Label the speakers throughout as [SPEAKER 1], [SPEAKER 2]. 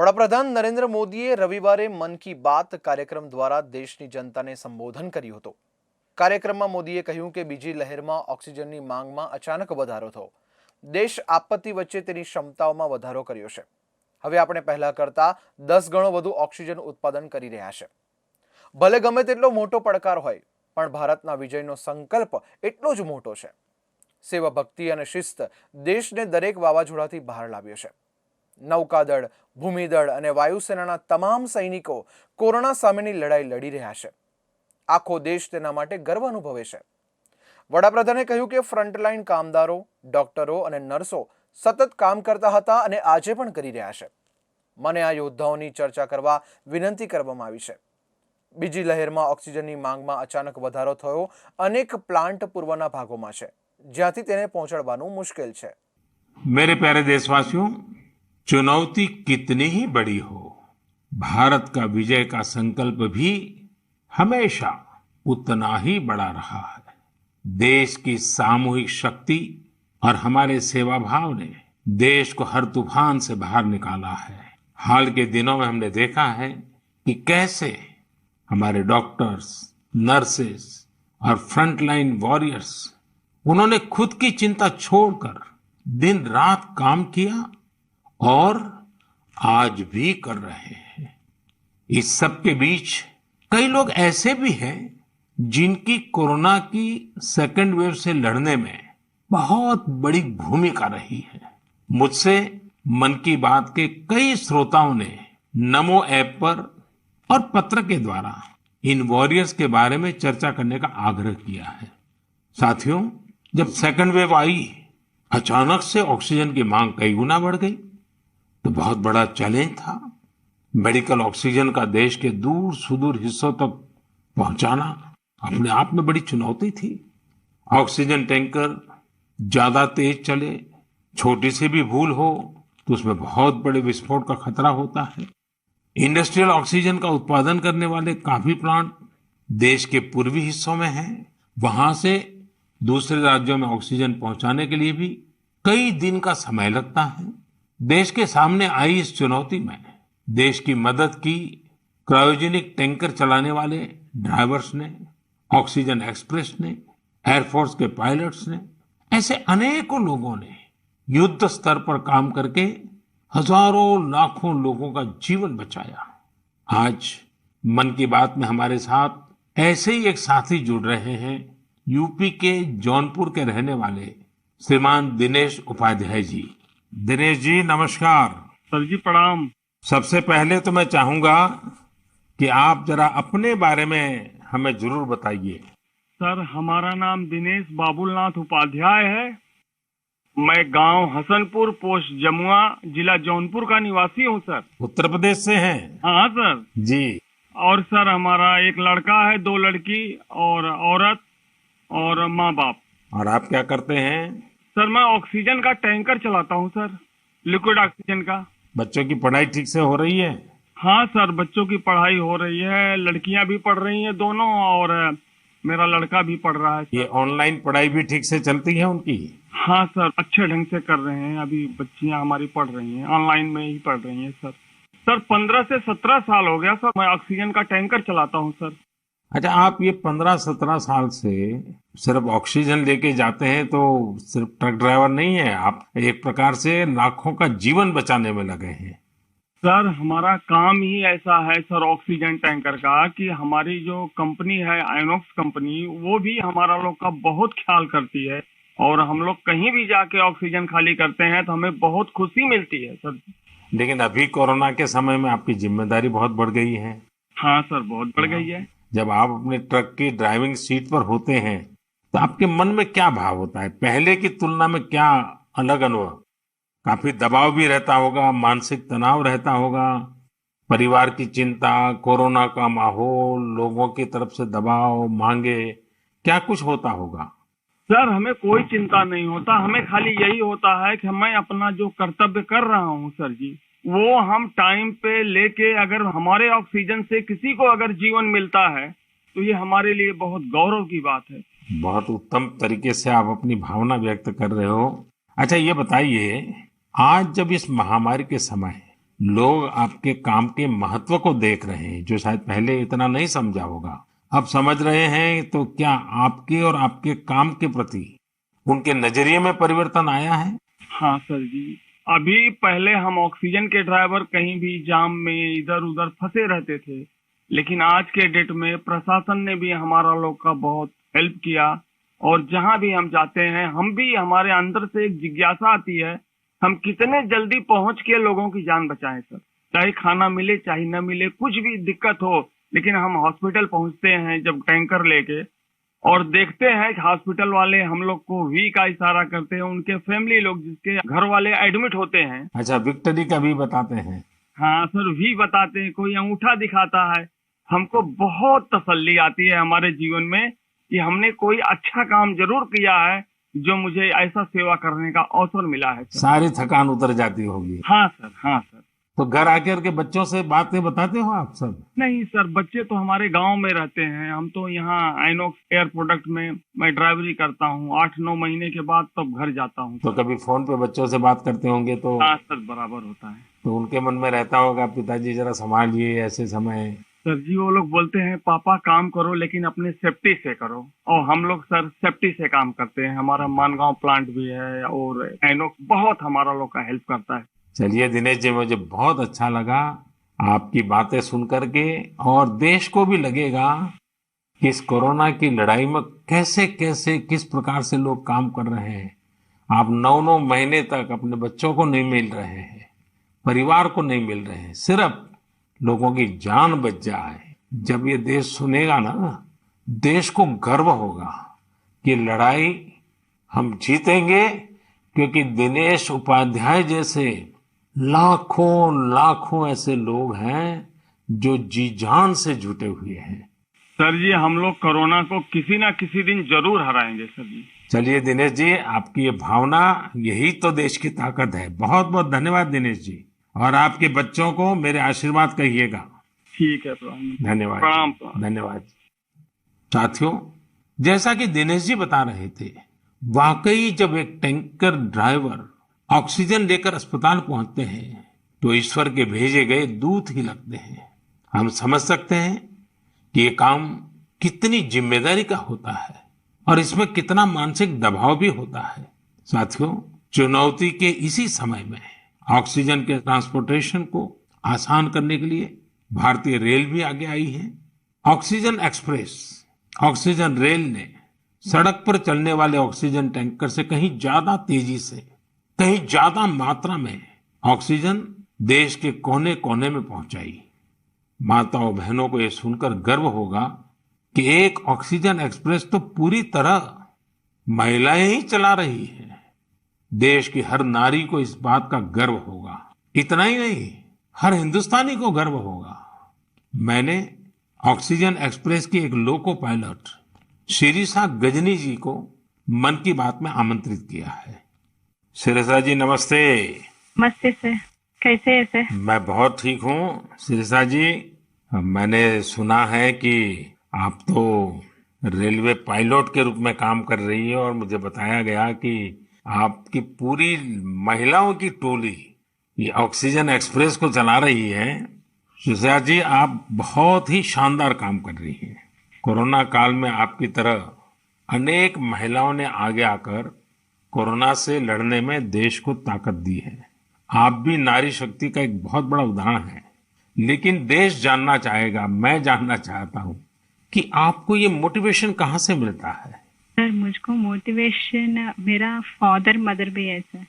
[SPEAKER 1] વડાપ્રધાન નરેન્દ્ર મોદીએ રવિવારે મન કી બાત કાર્યક્રમ દ્વારા દેશની જનતાને સંબોધન કર્યું હતું। કાર્યક્રમમાં મોદીએ કહ્યું કે બીજી લહેરમાં ઓક્સિજનની માંગમાં અચાનક વધારો થયો। દેશ આપત્તિ વચ્ચે તેની ક્ષમતાઓમાં વધારો કર્યો છે। હવે આપણે પહેલા કરતા 10 ગણો વધુ ઓક્સિજન ઉત્પાદન કરી રહ્યા છે। ભલે ગમે તેટલો મોટો પડકાર હોય, પણ ભારતના વિજયનો સંકલ્પ એટલો જ મોટો છે। સેવા, ભક્તિ અને શિસ્ત દેશને દરેક વાવાઝોડાથી બહાર લાવ્યો છે। નૌકાદળ, ભૂમિદળ અને વાયુસેનાના તમામ સૈનિકો કોરોના સામેની લડાઈ લડી રહ્યા છે। આખો દેશ તેના માટે ગર્વ અનુભવે છે। વડાપ્રધાને કહ્યું કે ફ્રન્ટલાઇન કામદારો, ડોક્ટરો અને નર્સો સતત કામ કરતા હતા અને આજે પણ કરી રહ્યા છે। મને આ યોદ્ધાઓની ચર્ચા કરવા વિનંતી કરવામાં આવી છે। બીજી લહેરમાં ઓક્સિજનની માંગમાં અચાનક વધારો થયો। અનેક પ્લાન્ટ પૂર્વના ભાગોમાં છે, જ્યાંથી તેને પહોંચાડવાનું મુશ્કેલ છે।
[SPEAKER 2] मेरे प्यारे देशवासियों, चुनौती कितनी ही बड़ी हो, भारत का विजय का संकल्प भी हमेशा उतना ही बड़ा रहा है। देश की सामूहिक शक्ति और हमारे सेवा भाव ने देश को हर तूफान से बाहर निकाला है। हाल के दिनों में हमने देखा है कि कैसे हमारे डॉक्टर्स, नर्सेस और फ्रंटलाइन वॉरियर्स, उन्होंने खुद की चिंता छोड़कर दिन रात काम किया और आज भी कर रहे हैं। इस सब के बीच कई लोग ऐसे भी हैं जिनकी कोरोना की सेकंड वेव से लड़ने में बहुत बड़ी भूमिका रही है। मुझसे मन की बात के कई श्रोताओं ने नमो ऐप पर और पत्र के द्वारा इन वॉरियर्स के बारे में चर्चा करने का आग्रह किया है। साथियों, जब सेकंड वेव आई, अचानक से ऑक्सीजन की मांग कई गुना बढ़ गई, तो बहुत बड़ा चैलेंज था। मेडिकल ऑक्सीजन का देश के दूर सुदूर हिस्सों तक पहुंचाना अपने आप में बड़ी चुनौती थी। ऑक्सीजन टैंकर ज्यादा तेज चले, छोटी सी भी भूल हो तो उसमें बहुत बड़े विस्फोट का खतरा होता है। इंडस्ट्रियल ऑक्सीजन का उत्पादन करने वाले काफी प्लांट देश के पूर्वी हिस्सों में हैं। वहां से दूसरे राज्यों में ऑक्सीजन पहुंचाने के लिए भी कई दिन का समय लगता है। देश के सामने आई इस चुनौती में देश की मदद की क्रायोजेनिक टैंकर चलाने वाले ड्राइवर्स ने, ऑक्सीजन एक्सप्रेस ने, एयरफोर्स के पायलट्स ने, ऐसे अनेकों लोगों ने युद्ध स्तर पर काम करके हजारों लाखों लोगों का जीवन बचाया। आज मन की बात में हमारे साथ ऐसे ही एक साथी जुड़ रहे हैं, यूपी के जौनपुर के रहने वाले श्रीमान दिनेश उपाध्याय जी। दिनेश जी, नमस्कार।
[SPEAKER 3] सर जी, प्रणाम।
[SPEAKER 2] सबसे पहले तो मैं चाहूंगा कि आप जरा अपने बारे में हमें जरूर बताइए।
[SPEAKER 3] सर, हमारा नाम दिनेश बाबुलनाथ उपाध्याय है। मैं गांव हसनपुर, पोस्ट जमुआ, जिला जौनपुर का निवासी हूं सर।
[SPEAKER 2] उत्तर प्रदेश से हैं?
[SPEAKER 3] हाँ सर
[SPEAKER 2] जी।
[SPEAKER 3] और सर, हमारा एक लड़का है, 2 लड़की और औरत और माँ बाप।
[SPEAKER 2] और आप क्या करते हैं?
[SPEAKER 3] सर, मैं ऑक्सीजन का टैंकर चलाता हूँ सर, लिक्विड ऑक्सीजन का।
[SPEAKER 2] बच्चों की पढ़ाई ठीक से हो रही है?
[SPEAKER 3] हाँ सर, बच्चों की पढ़ाई हो रही है। लड़कियां भी पढ़ रही हैं दोनों, और मेरा लड़का भी पढ़ रहा है सर।
[SPEAKER 2] ये ऑनलाइन पढ़ाई भी ठीक से चलती है उनकी?
[SPEAKER 3] हाँ सर, अच्छे ढंग से कर रहे हैं। अभी बच्चियां हमारी पढ़ रही हैं, ऑनलाइन में ही पढ़ रही हैं सर। सर, 15 से 17 साल हो गया सर मैं ऑक्सीजन का टैंकर चलाता हूँ सर।
[SPEAKER 2] अच्छा, आप ये 15-17 साल से सिर्फ ऑक्सीजन लेके जाते हैं, तो सिर्फ ट्रक ड्राइवर नहीं है आप, एक प्रकार से लाखों का जीवन बचाने में लगे हैं।
[SPEAKER 3] सर, हमारा काम ही ऐसा है सर ऑक्सीजन टैंकर का, कि हमारी जो कंपनी है आइनॉक्स कंपनी, वो भी हमारा लोग का बहुत ख्याल करती है। और हम लोग कहीं भी जाके ऑक्सीजन खाली करते हैं तो हमें बहुत खुशी मिलती है सर।
[SPEAKER 2] लेकिन अभी कोरोना के समय में आपकी जिम्मेदारी बहुत बढ़ गई है।
[SPEAKER 3] हाँ सर, बहुत बढ़ गई है।
[SPEAKER 2] जब आप अपने ट्रक की ड्राइविंग सीट पर होते हैं तो आपके मन में क्या भाव होता है? पहले की तुलना में क्या अलग अनुभव? काफी दबाव भी रहता होगा, मानसिक तनाव रहता होगा, परिवार की चिंता, कोरोना का माहौल, लोगों की तरफ से दबाव, मांगे, क्या कुछ होता होगा?
[SPEAKER 3] सर, हमें कोई चिंता नहीं होता। हमें खाली यही होता है कि मैं अपना जो कर्तव्य कर रहा हूँ सर जी, वो हम टाइम पे लेके, अगर हमारे ऑक्सीजन से किसी को अगर जीवन मिलता है तो ये हमारे लिए बहुत गौरव की बात है।
[SPEAKER 2] बहुत उत्तम तरीके से आप अपनी भावना व्यक्त कर रहे हो। अच्छा, ये बताइए, आज जब इस महामारी के समय लोग आपके काम के महत्व को देख रहे हैं, जो शायद पहले इतना नहीं समझा होगा, अब समझ रहे हैं। तो क्या आपके और आपके काम के प्रति उनके नजरिए में परिवर्तन आया है?
[SPEAKER 3] हाँ सर जी, अभी पहले हम ऑक्सीजन के ड्राइवर कहीं भी जाम में इधर उधर फंसे रहते थे, लेकिन आज के डेट में प्रशासन ने भी हमारा लोग का बहुत हेल्प किया। और जहां भी हम जाते हैं, हम भी, हमारे अंदर से एक जिज्ञासा आती है, हम कितने जल्दी पहुंच के लोगों की जान बचाएं सर। चाहे खाना मिले चाहे न मिले, कुछ भी दिक्कत हो, लेकिन हम हॉस्पिटल पहुंचते हैं जब टैंकर लेके, और देखते हैं कि हॉस्पिटल वाले हम लोग को वी का इशारा करते हैं, उनके फैमिली लोग जिसके घर वाले एडमिट होते हैं।
[SPEAKER 2] अच्छा, विक्ट्री का भी बताते हैं?
[SPEAKER 3] हाँ सर, वी बताते हैं, कोई अंगूठा दिखाता है। हमको बहुत तसल्ली आती है हमारे जीवन में कि हमने कोई अच्छा काम जरूर किया है, जो मुझे ऐसा सेवा करने का अवसर मिला है सर।
[SPEAKER 2] सारी थकान उतर जाती होगी।
[SPEAKER 3] हाँ सर, हाँ सर।
[SPEAKER 2] तो घर आकर के बच्चों से बातें बताते हो आप सब?
[SPEAKER 3] नहीं सर, बच्चे तो हमारे गांव में रहते हैं। हम तो यहाँ आइनॉक्स एयर प्रोडक्ट में मैं ड्राइवरी करता हूँ। 8-9 महीने के बाद तब घर जाता हूँ।
[SPEAKER 2] तो कभी फोन पे बच्चों से बात करते होंगे तो?
[SPEAKER 3] हाँ सर, बराबर होता है।
[SPEAKER 2] तो उनके मन में रहता होगा, पिताजी जरा संभालिए ऐसे समय।
[SPEAKER 3] सर जी, वो लोग बोलते हैं पापा काम करो लेकिन अपने सेफ्टी से करो, और हम लोग सर सेफ्टी से काम करते हैं। हमारा मानगांव प्लांट भी है और आइनॉक्स बहुत हमारा लोग का हेल्प करता है।
[SPEAKER 2] चलिए दिनेश जी, मुझे बहुत अच्छा लगा आपकी बातें सुन करके, और देश को भी लगेगा कि इस कोरोना की लड़ाई में कैसे कैसे किस प्रकार से लोग काम कर रहे हैं। आप 9-9 महीने तक अपने बच्चों को नहीं मिल रहे हैं, परिवार को नहीं मिल रहे हैं, सिर्फ लोगों की जान बच जाए। जब ये देश सुनेगा ना, देश को गर्व होगा कि लड़ाई हम जीतेंगे, क्योंकि दिनेश उपाध्याय जैसे लाखों लाखों ऐसे लोग हैं जो जी जान से जुटे हुए हैं।
[SPEAKER 3] सर जी, हम लोग कोरोना को किसी ना किसी दिन जरूर हराएंगे सर जी।
[SPEAKER 2] चलिए दिनेश जी, आपकी ये भावना, यही तो देश की ताकत है। बहुत बहुत धन्यवाद दिनेश जी, और आपके बच्चों को मेरे आशीर्वाद कहिएगा।
[SPEAKER 3] ठीक है, प्रणाम।
[SPEAKER 2] धन्यवाद।
[SPEAKER 3] प्रणाम।
[SPEAKER 2] धन्यवाद। साथियों, जैसा कि दिनेश जी बता रहे थे, वाकई जब एक टैंकर ड्राइवर ऑक्सीजन लेकर अस्पताल पहुंचते हैं तो ईश्वर के भेजे गए दूत ही लगते हैं। हम समझ सकते हैं कि ये काम कितनी जिम्मेदारी का होता है और इसमें कितना मानसिक दबाव भी होता है। साथियों, चुनौती के इसी समय में ऑक्सीजन के ट्रांसपोर्टेशन को आसान करने के लिए भारतीय रेल भी आगे आई है। ऑक्सीजन एक्सप्रेस, ऑक्सीजन रेल ने सड़क पर चलने वाले ऑक्सीजन टैंकर से कहीं ज्यादा तेजी से, कहीं ज्यादा मात्रा में ऑक्सीजन देश के कोने कोने में पहुंचाई। माताओं बहनों को यह सुनकर गर्व होगा कि एक ऑक्सीजन एक्सप्रेस तो पूरी तरह महिलाएं ही चला रही हैं। देश की हर नारी को इस बात का गर्व होगा। इतना ही नहीं, हर हिंदुस्तानी को गर्व होगा। मैंने ऑक्सीजन एक्सप्रेस की एक लोको पायलट शिरीषा गजनी जी को मन की बात में आमंत्रित किया है। शिरीषा जी, नमस्ते।
[SPEAKER 4] नमस्ते सर, कैसे है सर?
[SPEAKER 2] मैं बहुत ठीक हूँ शिरीषा जी। मैंने सुना है कि आप तो रेलवे पायलट के रूप में काम कर रही है, और मुझे बताया गया कि आपकी पूरी महिलाओं की टोली ये ऑक्सीजन एक्सप्रेस को चला रही है। शिरीषा जी, आप बहुत ही शानदार काम कर रही हैं। कोरोना काल में आपकी तरह अनेक महिलाओं ने आगे आकर कोरोना से लड़ने में देश को ताकत दी है। आप भी नारी शक्ति का एक बहुत बड़ा उदाहरण है। लेकिन देश जानना चाहेगा, मैं जानना चाहता हूँ कि आपको ये मोटिवेशन कहाँ से मिलता है?
[SPEAKER 4] सर, मुझको मोटिवेशन मेरा फादर मदर भी है सर।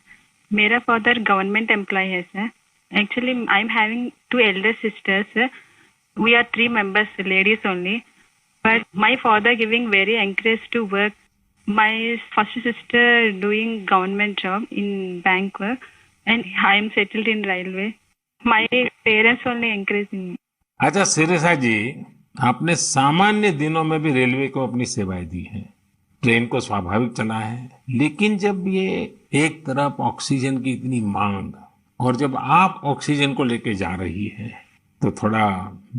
[SPEAKER 4] मेरा फादर गवर्नमेंट एम्प्लॉय है sir. Actually I am having 2 elder sisters. We are 3 members, ladies only. But my father giving very encourage to work. My first sister doing government job in bank work, and I am settled in railway. My parents only encouraging me.
[SPEAKER 2] अच्छा शिरीषा जी, आपने सामान्य दिनों में भी railway को अपनी सेवाएं दी हैं, ट्रेन को स्वाभाविक चला है। लेकिन जब ये एक तरफ ऑक्सीजन की इतनी मांग, और जब आप ऑक्सीजन को लेके जा रही है, तो थोड़ा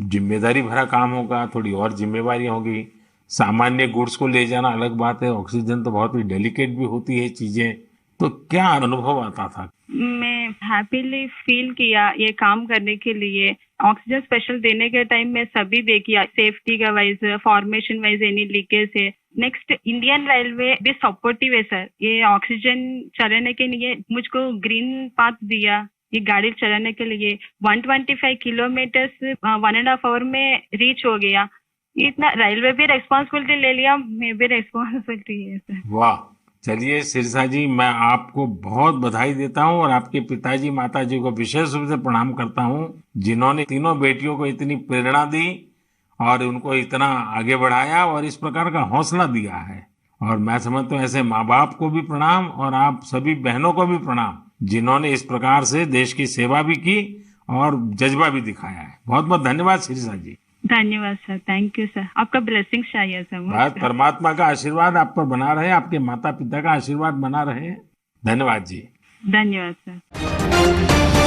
[SPEAKER 2] जिम्मेदारी भरा काम होगा, थोड़ी और जिम्मेवारी होगी। सामान्य गुड्स को ले जाना अलग बात है, ऑक्सीजन तो बहुत ही डेलिकेट भी होती है चीजें। तो क्या अनुभव आता था?
[SPEAKER 4] मैं हैप्पीली फील किया ये काम करने के लिए। ऑक्सीजन स्पेशल देने के टाइम में सभी देखिए सेफ्टी का wise, formation wise any leakage है। नेक्स्ट इंडियन रेलवे भी सपोर्टिव है सर, ये ऑक्सीजन चलाने के लिए मुझको ग्रीन पाथ दिया ये गाड़ी चलाने के लिए। 125 किलोमीटर 1.5 आवर में रीच हो गया। इतना रेलवे भी रेस्पॉन्सिबिलिटी ले लिया, मैं भी रेस्पॉन्सिबिलिटी है सर।
[SPEAKER 2] वाह, चलिए सिरसा जी, मैं आपको बहुत बधाई देता हूँ और आपके पिताजी माताजी को विशेष रूप से प्रणाम करता हूँ, जिन्होंने तीनों बेटियों को इतनी प्रेरणा दी और उनको इतना आगे बढ़ाया और इस प्रकार का हौसला दिया है। और मैं समझता हूँ ऐसे माँ बाप को भी प्रणाम और आप सभी बहनों को भी प्रणाम, जिन्होंने इस प्रकार से देश की सेवा भी की और जज्बा भी दिखाया है। बहुत बहुत धन्यवाद सिरसा जी।
[SPEAKER 4] धन्यवाद सर, थैंक यू सर, आपका ब्लेसिंग्स चाहिए सर मुझ
[SPEAKER 2] बस
[SPEAKER 4] पे।
[SPEAKER 2] परमात्मा का आशीर्वाद आप पर बना रहे, आपके माता पिता का आशीर्वाद बना रहे। धन्यवाद जी।
[SPEAKER 4] धन्यवाद सर।